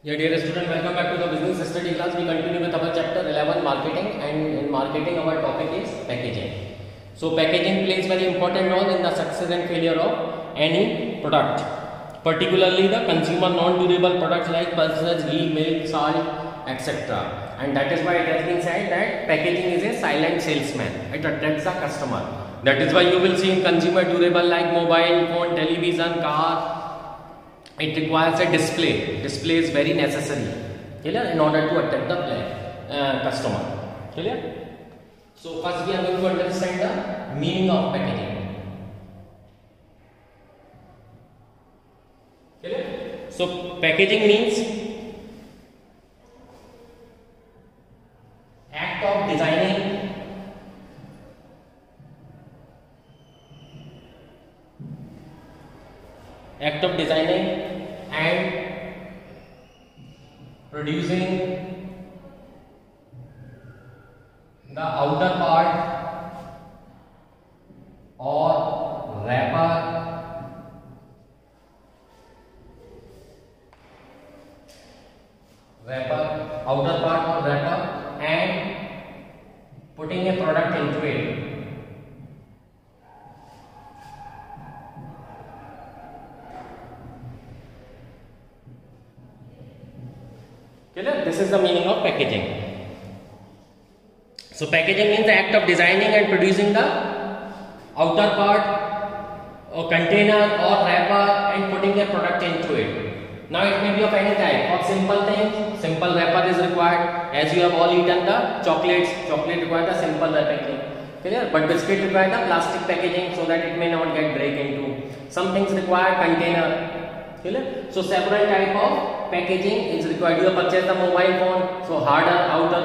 Yeah, dear student, welcome back to the business study class. We continue with our chapter 11 marketing, and in marketing our topic is packaging. So packaging plays very important role in the success and failure of any product, particularly the consumer non-durable products like pulses, ghee, milk, salt, etc. And that is why it has been said that packaging is a silent salesman. It attracts the customer. That is why you will see in consumer durable like mobile phone, television, car, it requires a display. Display is very necessary, clear, in order to attract the customer, clear. So first we are going to understand the meaning of packaging, clear. So packaging means act of designing, and producing the outer part or wrapper and putting a product into it. Clear? This is the meaning of packaging. So packaging means the act of designing and producing the outer part or container or wrapper and putting a product into it. Now it may be of any type. For simple things, simple wrapper is required. As you have all eaten the chocolates, chocolate require the simple packaging. Clear? But biscuit require the plastic packaging so that it may not get break into. Some things require container. Clear? So several type of packaging is required. You have purchased the mobile phone, so harder outer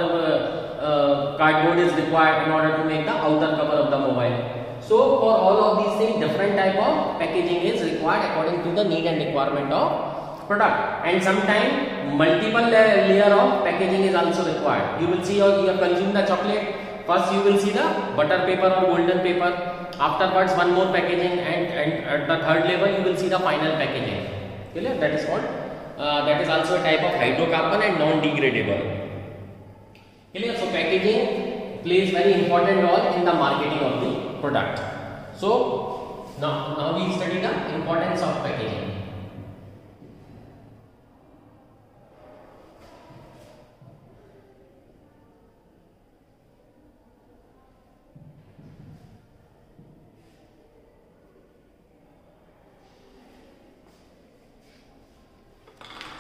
cardboard is required in order to make the outer cover of the mobile. So for all of these things, different type of packaging is required according to the need and requirement of product. And sometimes multiple layer of packaging is also required. You will see how you have consumed the chocolate. First you will see the butter paper or golden paper. Afterwards one more packaging, and at the third level you will see the final packaging. Clear? That is called that is also a type of hydrocarbon and non-degradable. Clear? So packaging plays very important role in the marketing of the product. So now we study the importance of packaging.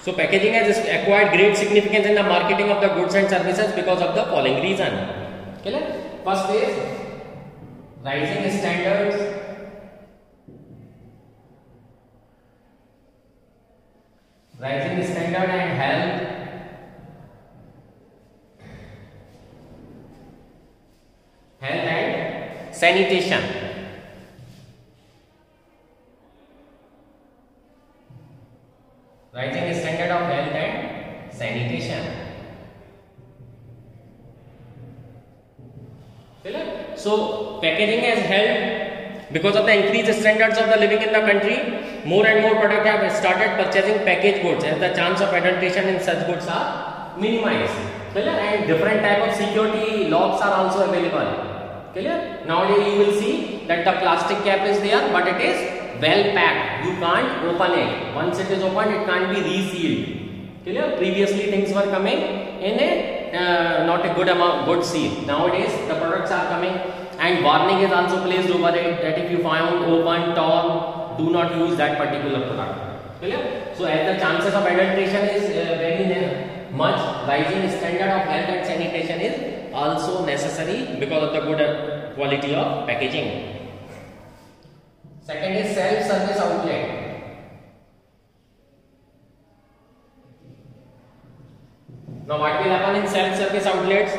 So packaging has acquired great significance in the marketing of the goods and services because of the following reason. Okay? First is rising standards, and health and sanitation. Rising standard of health and sanitation. So packaging has helped because of the increased standards of the living in the country. More and more products have started purchasing packaged goods, as the chance of adulteration in such goods are minimized. Clear? And different type of security locks are also available. Clear? Nowadays you will see that the plastic cap is there, but it is well packed. You can't open it. Once it is opened, it can't be resealed. Clear? Previously things were coming in a not a good seal. Nowadays the products are coming and warning is also placed over it that if you find open, torn, do not use that particular product. Clear? So as the chances of adulteration is very much, rising standard of health and sanitation is also necessary because of the good quality of packaging. Second is self-service outlet. Now what will happen in self-service outlets?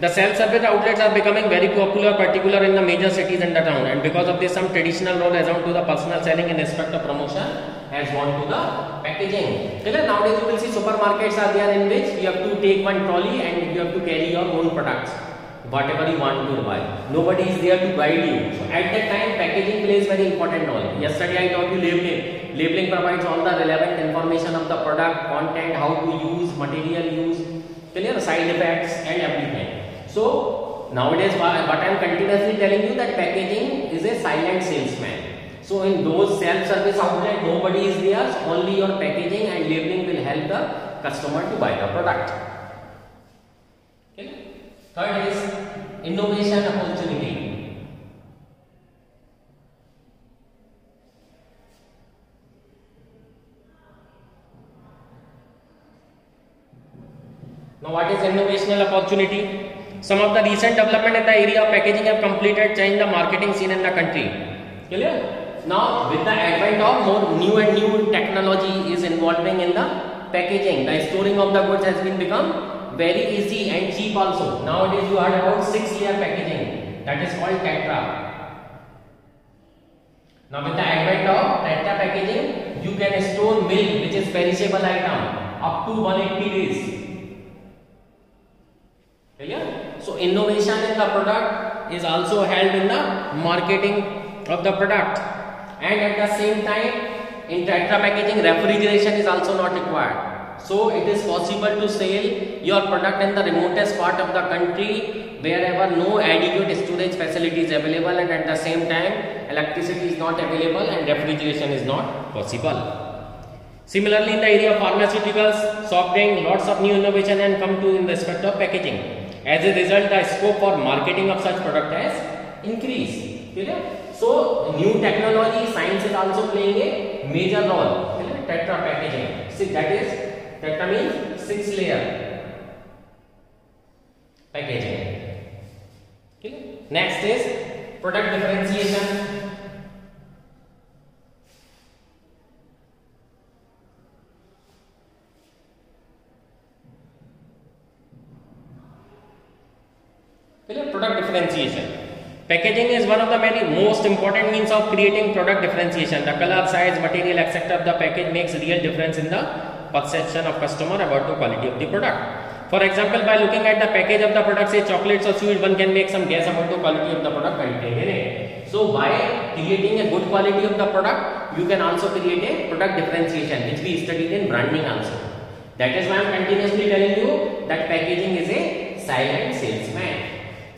The self-service outlets are becoming very popular, particularly in the major cities and the town, and because of this some traditional role has gone to the personal selling in respect of promotion has gone to the packaging. Nowadays you will see supermarkets are there in which you have to take one trolley and you have to carry your own products. whatever you want to buy. Nobody is there to guide you. So at that time, packaging plays very important role. Yesterday I taught you labeling. Labeling provides all the relevant information of the product, content, how to use, material use, clear, side effects and everything. So nowadays what I am continuously telling you that packaging is a silent salesman. So in those self-service outlet, nobody is there. So only your packaging and labeling will help the customer to buy the product. Okay. Third is innovation opportunity. Now what is innovational opportunity? Some of the recent development in the area of packaging have completed change the marketing scene in the country. Clear? Now with the advent of more new and new technology is involving in the packaging, the storing of the goods has been become very easy and cheap also. Nowadays you heard about 6-layer packaging, that is called Tetra. Now with the advent of Tetra packaging, you can store milk, which is perishable item, up to 180 days. Clear? So innovation in the product is also held in the marketing of the product, and at the same time in Tetra packaging refrigeration is also not required. So it is possible to sell your product in the remotest part of the country wherever no adequate storage facility is available, and at the same time electricity is not available and refrigeration is not possible. Similarly in the area of pharmaceuticals, soft drink, lots of new innovation and come to in respect of packaging. As a result, the scope for marketing of such product has increased. Clear? So new technology, science is also playing a major role. Clear? Tetra packaging. See, that is Tetra means 6-layer packaging. Okay. Next is product differentiation. Product differentiation. Packaging is one of the many most important means of creating product differentiation. The color, size, material, etc. of the package makes real difference in the perception of customer about the quality of the product. For example, by looking at the package of the product, say chocolates or sweets, one can make some guess about the quality of the product contained in it. So by creating a good quality of the product, you can also create a product differentiation, which we studied in branding also. That is why I am continuously telling you that packaging is a silent salesman.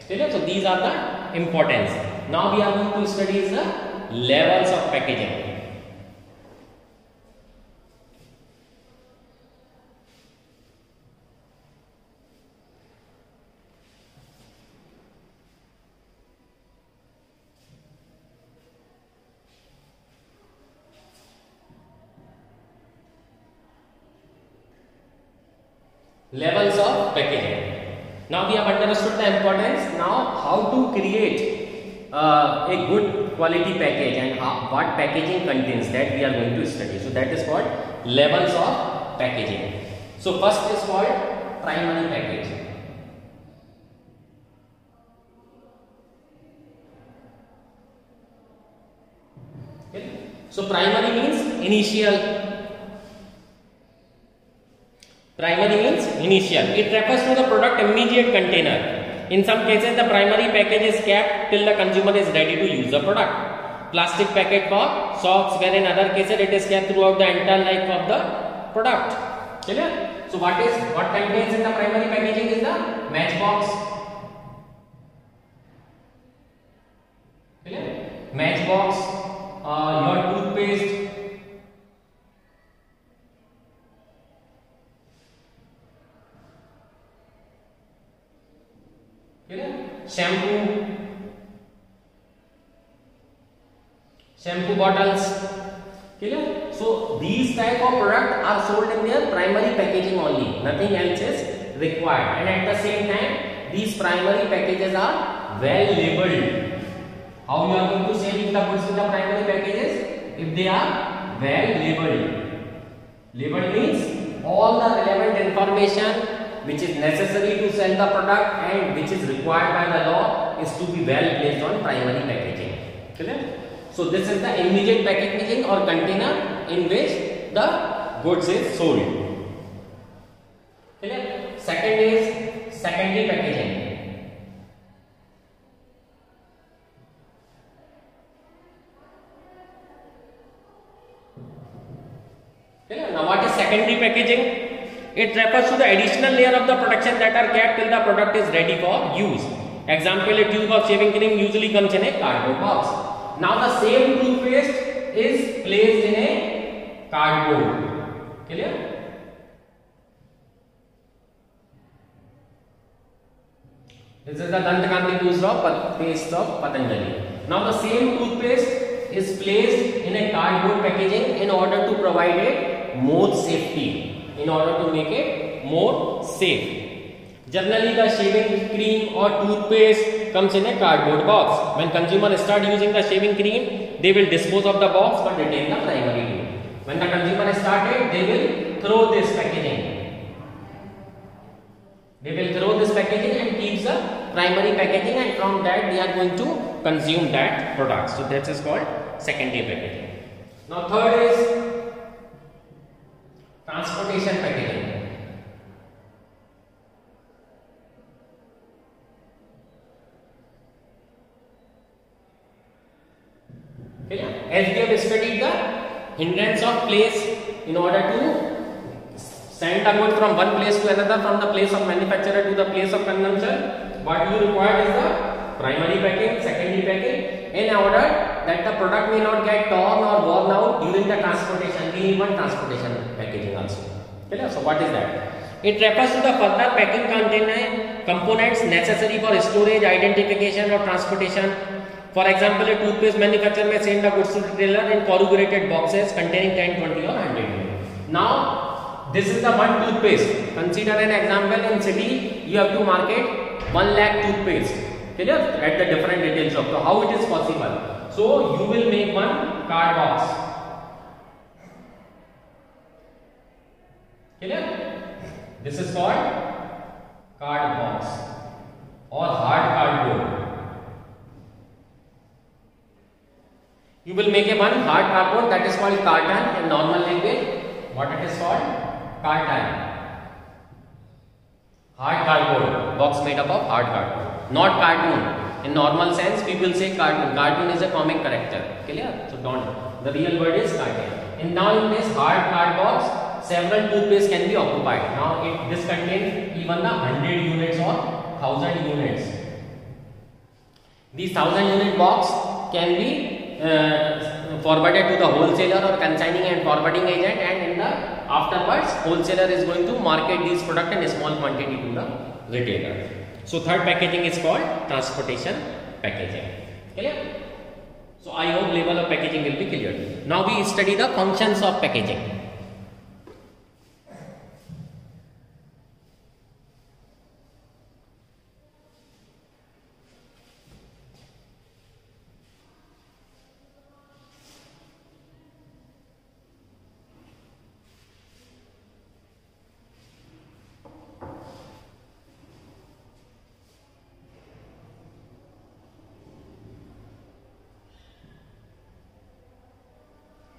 Okay, so these are the importance. Now we are going to study the levels of packaging. Levels of packaging. Now we have understood the importance. Now how to create a good quality package and what packaging contains, that we are going to study. So that is called levels of packaging. So first is called primary package. Okay. So primary means initial. Primary means initial. It refers to the product immediate container. In some cases, the primary package is kept till the consumer is ready to use the product. Plastic packet for socks, where in other cases it is kept throughout the entire life of the product. Clear? So what contains in the primary packaging is the matchbox. Clear? Matchbox, your toothpaste. Shampoo bottles. Clear? So these type of product are sold in their primary packaging only. Nothing else is required. And at the same time, these primary packages are well labeled. How you are going to sell the goods in the primary packages? If they are well labeled. Labeled means all the relevant information which is necessary to sell the product and which is required by the law is to be well placed on primary packaging. Clear? So this is the immediate packaging or container in which the goods is sold. Clear? Second is secondary packaging. packaging. It refers to the additional layer of the protection that are kept till the product is ready for use. Example, a tube of shaving cream usually comes in a cardboard box. Now the same toothpaste is placed in a cardboard. Clear? This is the Dantkanti toothpaste paste of Patanjali. Now the same toothpaste is placed in a cardboard packaging in order to provide it more safety. In order to make it more safe. Generally, the shaving cream or toothpaste comes in a cardboard box. When consumers start using the shaving cream, they will dispose of the box but retain the primary tube. When the consumer started, they will throw this packaging. They will throw this packaging and keep the primary packaging, and from that they are going to consume that product. So that is called secondary packaging. Now third is transportation packaging. Okay, as we have studied the hindrance of place in order to send a good from one place to another, from the place of manufacturer to the place of consumption, what you require is the primary packing, secondary packing. In order that the product may not get torn or worn out during the transportation, we need one transportation packaging also. Okay, so what is that? It refers to the further packing components necessary for storage, identification or transportation. For example, a toothpaste manufacturer may send the goods to retailer in corrugated boxes containing 10, 20 or 100 units. Now, this is the one toothpaste. Consider an example. In city, you have to market 1 lakh toothpaste. Clear? At the different retail shop. So how it is possible? So you will make one card box. Clear? This is called card box or hard cardboard. You will make a one hard cardboard, that is called carton in normal language. What it is called? Carton. Hard cardboard, box made up of hard cardboard, not cartoon. In normal sense, people say cartoon. Cartoon is a comic character. Clear? So don't. The real word is carton. And now in this hard card box, several toothpaste can be occupied. Now this contains even the 100 units or 1000 units. These 1000 unit box can be forwarded to the wholesaler or consigning and forwarding agent, and in the afterwards wholesaler is going to market these product in a small quantity to the retailer. So third packaging is called transportation packaging. Clear? So I hope level of packaging will be clear. Now we study the functions of packaging.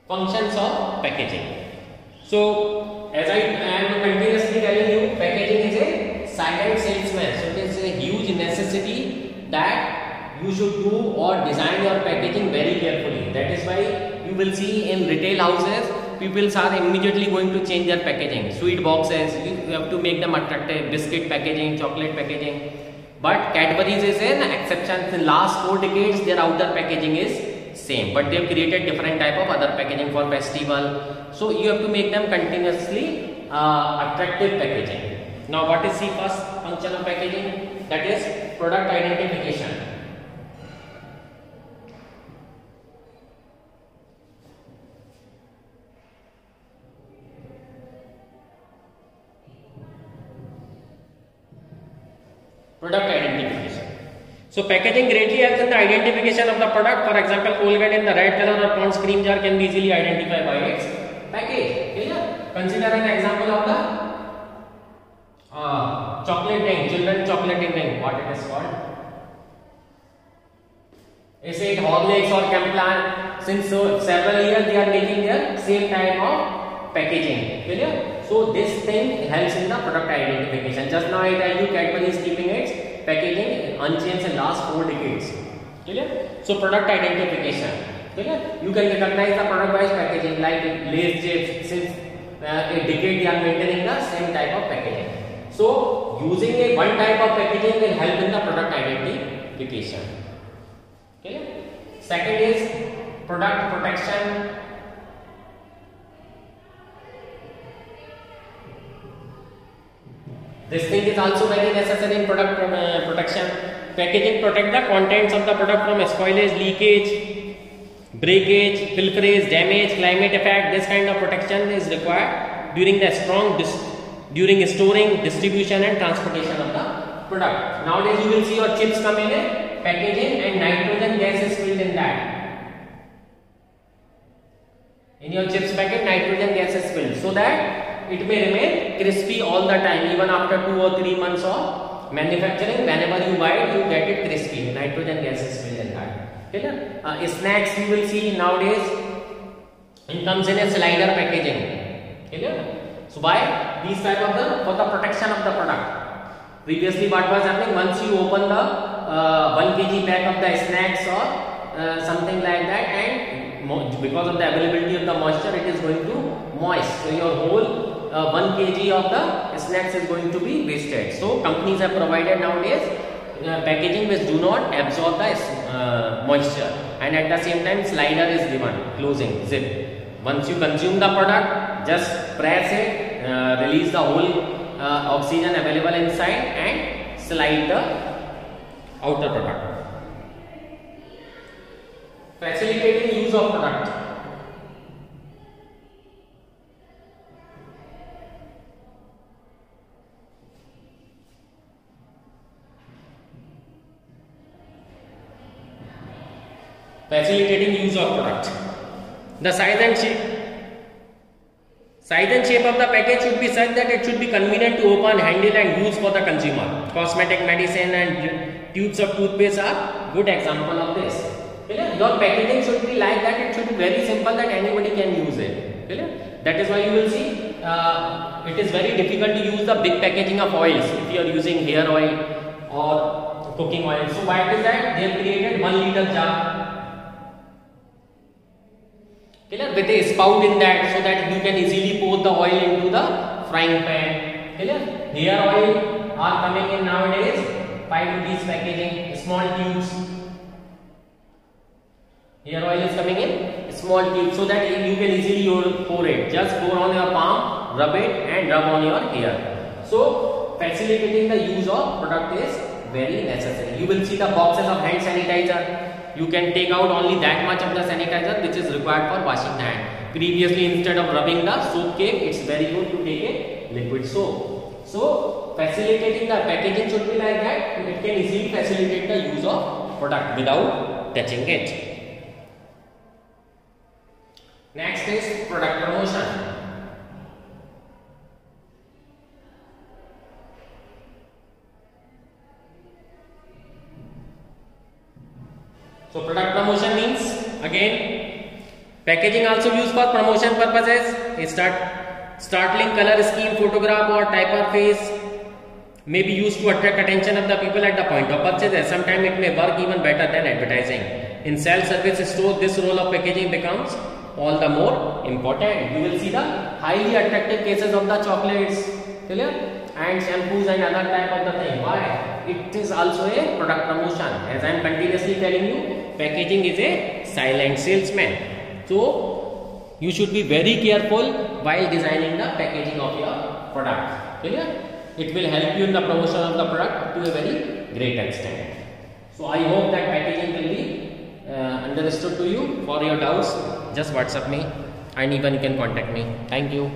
Functions of packaging. So as I am continuously telling you, packaging is a silent salesman. So it is a huge necessity that you should do or design your packaging very carefully. That is why you will see in retail houses, people are immediately going to change their packaging. Sweet boxes, you have to make them attractive. Biscuit packaging, chocolate packaging. But Cadbury's is an exception. In last 4 decades, their outer packaging is same, but they have created different type of other packaging for festival. So you have to make them continuously attractive packaging. Now what is the first function of packaging? That is product identification. Product identification. So packaging greatly helps in the identification of the product. For example, Colgate in the red color or Pond's cream jar can be easily identified by its package. Clear? Consider an example of the chocolate ring, children chocolate ring. What it is called? Is it Horlicks or Camplan? Since several years they are making their same type of packaging. Clear? So this thing helps in the product identification. Just now I tell you Cadbury is keeping its packaging unchanged in last 4 decades. Clear? So product identification. Clear? You can recognize the product by packaging, like Lay's chips. Since a decade they are maintaining the same type of packaging. So using a one type of packaging will help in the product identification. Okay. Second is product protection. This thing is also very necessary in product protection. Packaging protect the contents of the product from spoilage, leakage, breakage, pilferage, damage, climate effect. This kind of protection is required during the during storing, distribution and transportation of the product. Nowadays you will see your chips come in a packaging and nitrogen gas is filled in that. In your chips packet, nitrogen gas is filled so that it may remain crispy all the time, even after 2 or 3 months of manufacturing. Whenever you buy it, you get it crispy. Nitrogen gas is filled in that. Okay? Snacks you will see nowadays, it comes in a slider packaging. Okay? So why? These type of for the protection of the product. Previously what was happening, once you open the 1 kg pack of the snacks or something like that, and because of the availability of the moisture, it is going to moist. So your whole 1 kg of the snacks is going to be wasted. So companies have provided nowadays packaging which do not absorb the moisture, and at the same time slider is given, closing, zip. Once you consume the product, just press it, release the whole oxygen available inside and slide the outer product. Facilitating use of product. Facilitating use of product. The size and shape of the package should be such that it should be convenient to open, handle and use for the consumer. Cosmetic, medicine and tubes of toothpaste are good example of this. Your packaging should be like that. It should be very simple that anybody can use it. That is why you will see it is very difficult to use the big packaging of oils if you are using hair oil or cooking oil. So why it is that they have created 1 liter jar with a spout in that, so that you can easily pour the oil into the frying pan. Hair oil are coming in nowadays 5 rupees packaging, small tubes. Hair oil is coming in small tubes, so that you can easily pour it. Just pour on your palm, rub it and rub on your hair. So facilitating the use of product is very necessary. You will see the boxes of hand sanitizer. You can take out only that much of the sanitizer which is required for washing the hand. Previously, instead of rubbing the soap cake, it's very good to take a liquid soap. So facilitating the packaging should be like that. It can easily facilitate the use of product without touching it. Next is product promotion. So product promotion means, again, packaging also used for promotion purposes. A startling color scheme, photograph or typeface may be used to attract attention of the people at the point of purchase. Sometimes it may work even better than advertising. In self-service stores, this role of packaging becomes all the more important. You will see the highly attractive cases of the chocolates, and shampoos and other type of the thing. Why? It is also a product promotion. As I am continuously telling you, packaging is a silent salesman. So you should be very careful while designing the packaging of your product. It will help you in the promotion of the product to a very great extent. So I hope that packaging will be understood to you. For your doubts, just WhatsApp me and even you can contact me. Thank you.